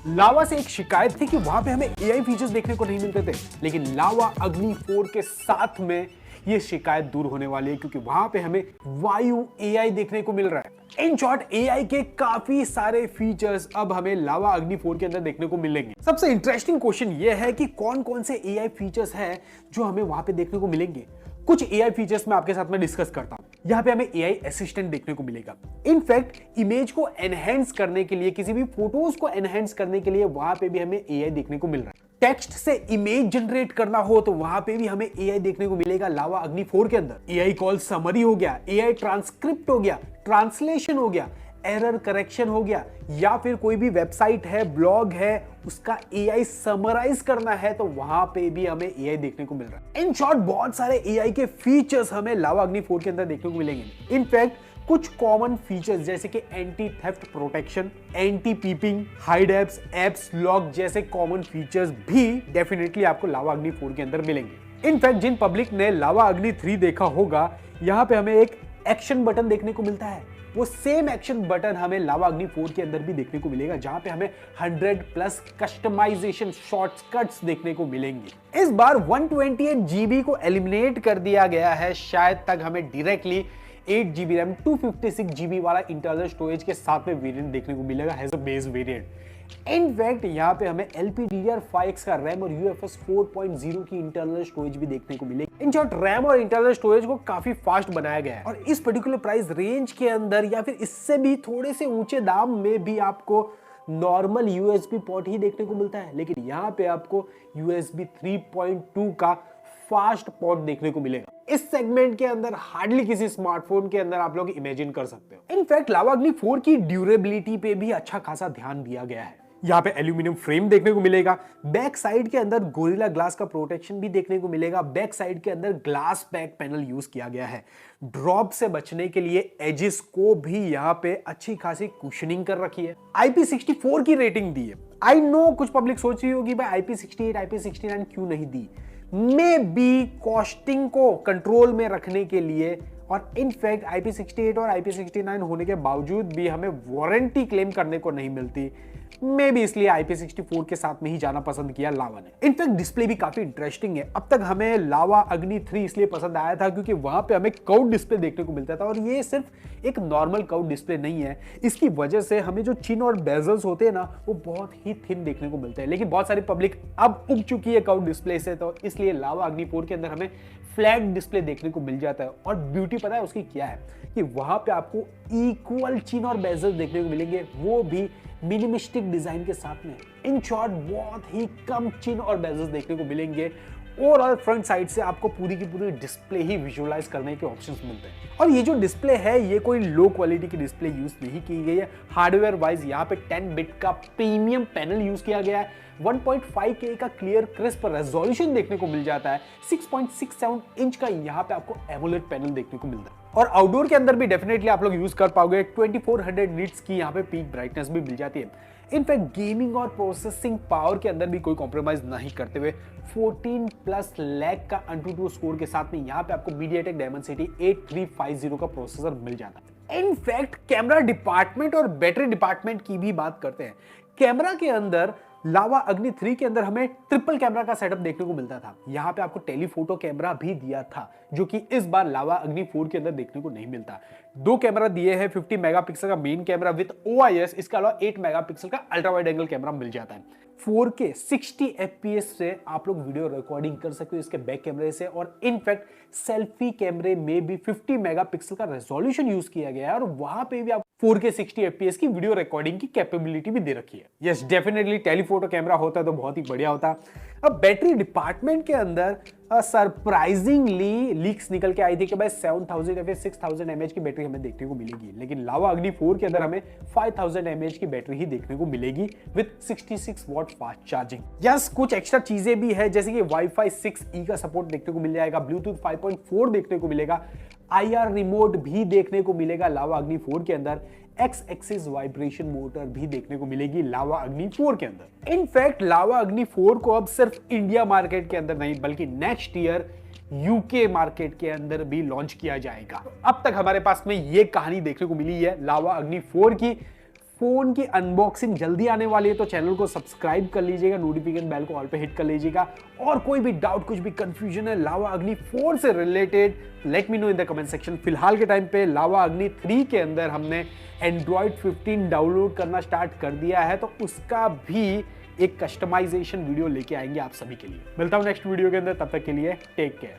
लावा से एक शिकायत थी कि वहां पे हमें एआई फीचर्स देखने को नहीं मिलते थे, लेकिन लावा अग्नि 4 के साथ में ये शिकायत दूर होने वाली है क्योंकि वहां पे हमें वायु एआई देखने को मिल रहा है। इन शॉर्ट एआई के काफी सारे फीचर्स अब हमें लावा अग्नि 4 के अंदर देखने को मिलेंगे। सबसे इंटरेस्टिंग क्वेश्चन ये है कि कौन कौन से एआई फीचर्स हैं जो हमें वहां पे देखने को मिलेंगे। कुछ एआई फीचर्स मैं आपके साथ में डिस्कस करता हूं। यहाँ पे हमें एआई असिस्टेंट देखने को मिलेगा। इनफैक्ट इमेज को एनहेंस करने के लिए, किसी भी फोटोज को एनहेंस करने के लिए वहां पे भी हमें एआई देखने को मिल रहा है। टेक्स्ट से इमेज जनरेट करना हो तो वहां पे भी हमें एआई देखने को मिलेगा लावा अग्नि 4 के अंदर। एआई कॉल समरी हो गया, एआई ट्रांसक्रिप्ट हो गया, ट्रांसलेशन हो गया, एरर करेक्शन हो गया, या फिर कोई भी वेबसाइट है, ब्लॉग है, उसका एआई समराइज करना है तो वहां पे भी हमें एआई देखने को मिल रहा है। इन शॉर्ट बहुत सारे एआई के फीचर्स हमें लावा अग्नि 4 के अंदर देखने को मिलेंगे। इनफैक्ट कुछ कॉमन फीचर्स जैसे कि anti theft protection, anti peeping, hide apps lock जैसे कॉमन फीचर्स भी डेफिनेटली आपको लावा अग्नि 4 के अंदर मिलेंगे। इनफैक्ट जिन पब्लिक ने लावा अग्नि 3 देखा होगा, यहाँ पे हमें एक एक्शन बटन देखने को मिलता है। वो सेम एक्शन बटन हमें लावा अग्नि 4 के अंदर भी देखने को मिलेगा, जहां पे हमें 100+ कस्टमाइजेशन शॉर्टकट्स देखने को मिलेंगे। इस बार 128 GB को एलिमिनेट कर दिया गया है। शायद तक हमें डायरेक्टली 8 GB रैम 256 GB वाला इंटरनल स्टोरेज के साथ में वेरिएंट देखने को मिलेगा as a base variant. In fact यहाँ पे हमें LPDDR5X का रैम और UFS 4.0 की इंटरनल स्टोरेज भी देखने को मिलेगी। इन शॉर्ट रैम और इंटरनल स्टोरेज को काफी फास्ट बनाया गया है और इस पर्टिकुलर प्राइस रेंज के अंदर या फिर इससे भी थोड़े से ऊंचे दाम में भी आपको नॉर्मल USB पोर्ट ही देखने को मिलता है, लेकिन यहाँ पे आपको USB 3.2 का फास्ट पोर्ट देखने को मिलेगा। इस सेगमेंट के अंदर हार्डली किसी स्मार्टफोन के अंदर आप लोग इमेजिन कर सकते हो। इनफैक्ट लावा अग्नि 4 की ड्यूरेबिलिटी पे भी अच्छा खासा ध्यान दिया गया है। यहाँ पे एल्यूमिनियम फ्रेम देखने को मिलेगा, बैक साइड के अंदर गोरिल्ला ग्लास का प्रोटेक्शन भी देखने को मिलेगा, बैक साइड के अंदर ग्लास बैक पैनल यूज किया गया है। ड्रॉप से बचने के लिए एजेस को भी यहाँ पे अच्छी खासी कुशनिंग कर रखी है। IP64 की रेटिंग दी है। आई नो कुछ पब्लिक सोच रही होगी भाई IP68 IP69 क्यों नहीं दी। मे बी कॉस्टिंग को कंट्रोल में रखने के लिए, और इनफैक्ट IP68 और IP69 होने के बावजूद भी हमें वारंटी क्लेम करने को नहीं मिलती। मे भी इसलिए IP64 के साथ में ही जाना पसंद किया लावा ने। इनफैक्ट डिस्प्ले भी काफी इंटरेस्टिंग है। अब तक हमें लावा अग्नि 3 इसलिए पसंद आया था क्योंकि वहां पे हमें कर्व डिस्प्ले देखने को मिलता था, और ये सिर्फ एक नॉर्मल कर्व डिस्प्ले नहीं है। इसकी वजह से हमें जो चिन और बेजल्स होते हैं ना, वो बहुत ही थिन देखने को मिलते हैं। लेकिन बहुत सारी पब्लिक अब उग चुकी है कर्व डिस्प्ले से, तो इसलिए लावा अग्नि 4 के अंदर हमें फ्लैट डिस्प्ले देखने को मिल जाता है। और ब्यूटी पता है उसकी क्या है कि वहां पे आपको इक्वल चिन और बेजल देखने को मिलेंगे, वो भी मिनिमिस्टिक डिजाइन के साथ में। इन शॉर्ट बहुत ही कम चिन और बेजल्स देखने को मिलेंगे। ओवरऑल फ्रंट साइड से आपको पूरी की पूरी डिस्प्ले ही विजुअलाइज करने के ऑप्शंस मिलते हैं। और ये जो डिस्प्ले है ये कोई लो क्वालिटी की डिस्प्ले यूज नहीं की गई है। हार्डवेयर वाइज यहाँ पे 10 बिट का प्रीमियम पैनल यूज किया गया है। 1.5K का क्लियर क्रिस्प रेजोल्यूशन देखने को मिल जाता है। 6.67 इंच का यहाँ पे आपको एमोलेड पैनल देखने को मिलता है। और आउटडोर के अंदर भी डेफिनेटली आप लोग यूज कर पाओगे। 2400 निट्स की यहाँ पे पीक ब्राइटनेस भी मिल जाती है। इनफैक्ट गेमिंग और प्रोसेसिंग पावर के अंदर भी कोई कॉम्प्रोमाइज नहीं करते हुए 14+ लैक का AnTuTu स्कोर के साथ में यहाँ पे आपको MediaTek Dimensity 8350 का प्रोसेसर मिल जाता है। इनफैक्ट कैमरा डिपार्टमेंट और बैटरी डिपार्टमेंट की भी बात करते हैं। कैमरा के अंदर लावा अग्नि 3 के अंदर हमें ट्रिपल कैमरा का सेटअप देखने को मिलता था। यहाँ पे आपको टेलीफोटो कैमरा भी दिया था, जो कि इस बार लावा अग्नि 4 के अंदर देखने को नहीं मिलता। 2 कैमरा दिए हैं, 50 मेगापिक्सल का मेन कैमरा विद OIS, इसके अलावा 8 मेगापिक्सल का अल्ट्रा वाइड एंगल कैमरा मिल जाता है। 4K 60 FPS से आप लोग वीडियो रिकॉर्डिंग कर सकते हो इसके बैक कैमरे से। और इनफैक्ट सेल्फी कैमरे में भी 50 मेगापिक्सल का रेजोल्यूशन यूज किया गया है, और वहां पे भी आप 4K 60 FPS की वीडियो रिकॉर्डिंग की कैपेबिलिटी भी दे रखी है। यस डेफिनेटली टेलीफोटो कैमरा होता तो बहुत ही बढ़िया होता। अब बैटरी डिपार्टमेंट के अंदर सरप्राइजिंगली लीक्स निकल के आई थी कि भाई 7000 या फिर 6000 mAh की बैटरी हमें देखने को मिलेगी, लेकिन लावा अग्नि 4 के अंदर हमें 5000 mAh की बैटरी ही देखने को मिलेगी with 66 watt fast charging. Yes कुछ एक्स्ट्रा चीजें भी है, जैसे कि Wi-Fi 6E का सपोर्ट देखने को मिल जाएगा, Bluetooth 5.4 देखने को मिलेगा, IR रिमोट भी देखने को मिलेगा लावा अग्नि 4 के अंदर, X एक्सिस वाइब्रेशन मोटर भी देखने को मिलेगी लावा अग्नि 4 के अंदर। इनफैक्ट लावा अग्नि 4 को अब सिर्फ इंडिया मार्केट के अंदर नहीं बल्कि नेक्स्ट ईयर यूके मार्केट के अंदर भी लॉन्च किया जाएगा। अब तक हमारे पास में ये कहानी देखने को मिली है लावा अग्नि 4 की। फोन की अनबॉक्सिंग जल्दी आने वाली है, तो चैनल को सब्सक्राइब कर लीजिएगा, नोटिफिकेशन बेल को ऑल पे हिट कर लीजिएगा। और कोई भी डाउट, कुछ भी कंफ्यूजन है लावा अग्नि 4 से related, let me know in the comment section. फिलहाल के टाइम पे लावा अग्नि 3 के अंदर हमने एंड्रॉइड 15 डाउनलोड करना स्टार्ट कर दिया है, तो उसका भी एक कस्टमाइजेशन वीडियो लेके आएंगे आप सभी के लिए। मिलता हूं नेक्स्ट वीडियो के अंदर, तब तक के लिए टेक केयर।